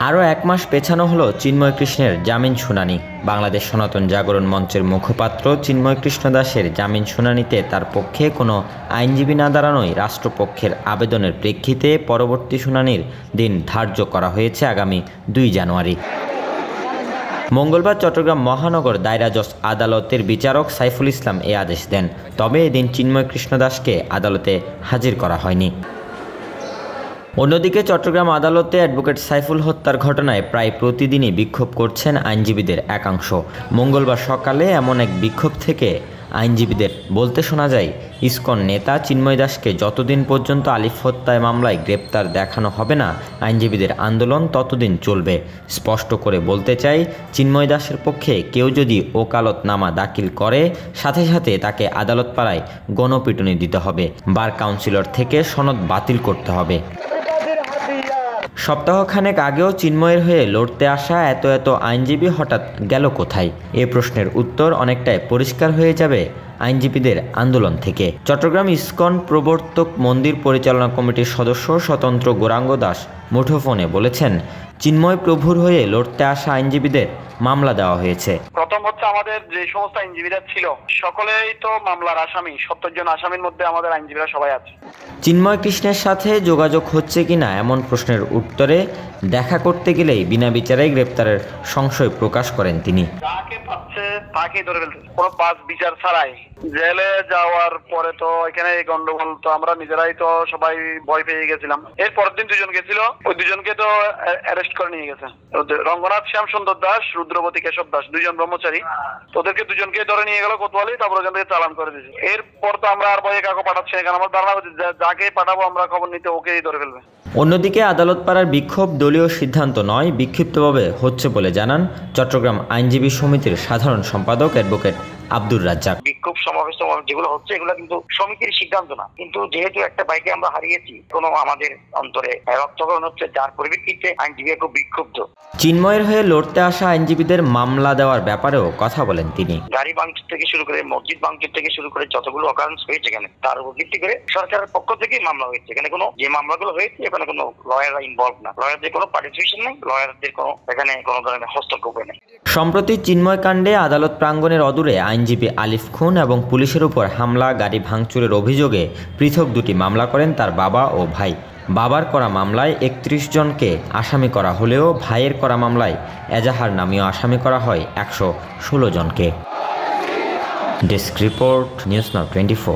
আরও 1 মাস পেছানো হলো চিন্ময় কৃষ্ণের জামিন শুনানি। বাংলাদেশ সনাতন জাগরণ মঞ্চের মুখপাত্র চিন্ময় কৃষ্ণ দাসের জামিন শুনানিতে তার পক্ষে কোনো আইনজীবী না দাঁড়ানোয় রাষ্ট্রপক্ষের আবেদনের প্রেক্ষিতে পরবর্তী শুনানির দিন ধার্য করা হয়েছে আগামী 2 জানুয়ারি। মঙ্গলবার চট্টগ্রাম মহানগর দায়রা জজ আদালতের বিচারক সাইফুল ইসলাম এ আদেশ দেন। তবে এদিন চিন্ময় কৃষ্ণ দাসকে আদালতে হাজির করা হয়নি। অন্যদিকে চট্টগ্রাম আদালতে অ্যাডভোকেট সাইফুল হত্যার ঘটনায় প্রায় প্রতিদিনই বিক্ষোভ করছেন আইনজীবীদের একাংশ। মঙ্গলবার সকালে এমন এক বিক্ষোভ থেকে আইনজীবীদের বলতে শোনা যায়, ইসকন নেতা চিন্ময় দাসকে যতদিন পর্যন্ত আলিফ হত্যায় মামলায় গ্রেপ্তার দেখানো হবে না, আইনজীবীদের আন্দোলন ততদিন চলবে। স্পষ্ট করে বলতে চাই, চিন্ময় দাসের পক্ষে কেউ যদি ওকালতনামা দাখিল করে, সাথে সাথে তাকে আদালত পাড়ায় গণপিটুনি দিতে হবে, বার কাউন্সিলর থেকে সনদ বাতিল করতে হবে। সপ্তাহখানেক আগেও চিন্ময়ের হয়ে লড়তে আসা এত আইনজীবী হঠাৎ গেল কোথায়? এ প্রশ্নের উত্তর অনেকটাই পরিষ্কার হয়ে যাবে আইনজীবীদের আন্দোলন থেকে। চট্টগ্রাম ইসকন প্রবর্তক মন্দির পরিচালনা কমিটির সদস্য স্বতন্ত্র গৌরাঙ্গ দাস মুঠোফোনে বলেছেন, চিন্ময় প্রভুর হয়ে লড়তে আসা আইনজীবীদের মামলা দেওয়া হয়েছে। প্রথম হচ্ছে আমাদের যে সমস্ত আইনজীবীরা ছিল সকলেই তো মামলার আসামি। 70 জন আসামির মধ্যে আমাদের আইনজীবীরা সবাই আছে। চিন্ময় কৃষ্ণের সাথে যোগাযোগ হচ্ছে কিনা এমন প্রশ্নের উত্তরে দেখা করতে গেলেই বিনা বিচারে গ্রেপ্তারের সংশয় প্রকাশ করেন তিনি। যাকে পাচ্ছে তাকে ধরে ফেলতে, কোনো পাঁচ বিচার ছাড়াই জেলে যাওয়ার পরে তো এখানে গন্ডগোল, তো আমরা নিজেরাই তো সবাই ভয় পেয়ে গেছিলাম। এর পরের দিন 2 জন গেছিল, ওই 2 জনকে তো অ্যারেস্ট করে নিয়ে গেছে। রঙ্গনাথ শ্যাম সুন্দর দাস, রুদ্রবতী কেশব দাস, 2 জন ব্রহ্মচারী। ওদেরকে 2 জনকে ধরে নিয়ে গেল কোতোয়ালি, তারপর ওখান থেকে চালান করে দিয়েছে। এরপর তো আমরা আর ভয়ে কাউকে পাঠাচ্ছি না, কারণ আমার ধারণা হচ্ছে যাকে পাঠাবো আমরা খবর নিতে ওকেই ধরে ফেলবে। অন্যদিকে আদালত পাড়ার বিক্ষোভ দলীয় সিদ্ধান্ত নয়, বিক্ষিপ্তভাবে হচ্ছে বলে জানান চট্টগ্রাম আইনজীবী সমিতির সাধারণ সম্পাদক অ্যাডভোকেট আব্দুর রাজ্জাক। বিক্ষোভ সমাবেশ যেগুলো হচ্ছে এগুলো কিন্তু সমিতির সিদ্ধান্ত না, কিন্তু যেহেতু একটা বাইকে আমরা হারিয়েছি, কোনো আমাদের অন্তরে রক্তকরণ হচ্ছে, যার পরিপ্রেক্ষিতে আইনজীবী খুব বিক্ষুব্ধ। চিন্ময়ের হয়ে লড়তে আসা আইনজীবীদের মামলা দেওয়ার ব্যাপারেও কথা বলেন তিনি। গাড়ি ভাঙচুর থেকে শুরু করে মসজিদ ভাঙচুর থেকে শুরু করে যতগুলো অকারেন্স হয়েছে এখানে, তার উপর ভিত্তি করে সরকারের পক্ষ থেকেই মামলা হয়েছে। এখানে কোনো যে মামলাগুলো হয়েছে এখানে কোনো লয়াররা ইনভলভ না, লয়ারদের কোনো পার্টিসিপেশন নেই, লয়ারদের কোনো এখানে কোনো ধরনের হস্তক্ষেপ নেই। সম্প্রতি চিন্ময় কাণ্ডে আদালত প্রাঙ্গণের অদূরে আইনজীবী আলিফ খুন এবং পুলিশের উপর হামলা, গাড়ি ভাঙচুরের অভিযোগে পৃথক 2টি মামলা করেন তার বাবা ও ভাই। বাবার করা মামলায় 31 জনকে আসামি করা হলেও ভাইয়ের করা মামলায় এজাহার নামীয় আসামি করা হয় 116 জনকে। Desk report, news now 24।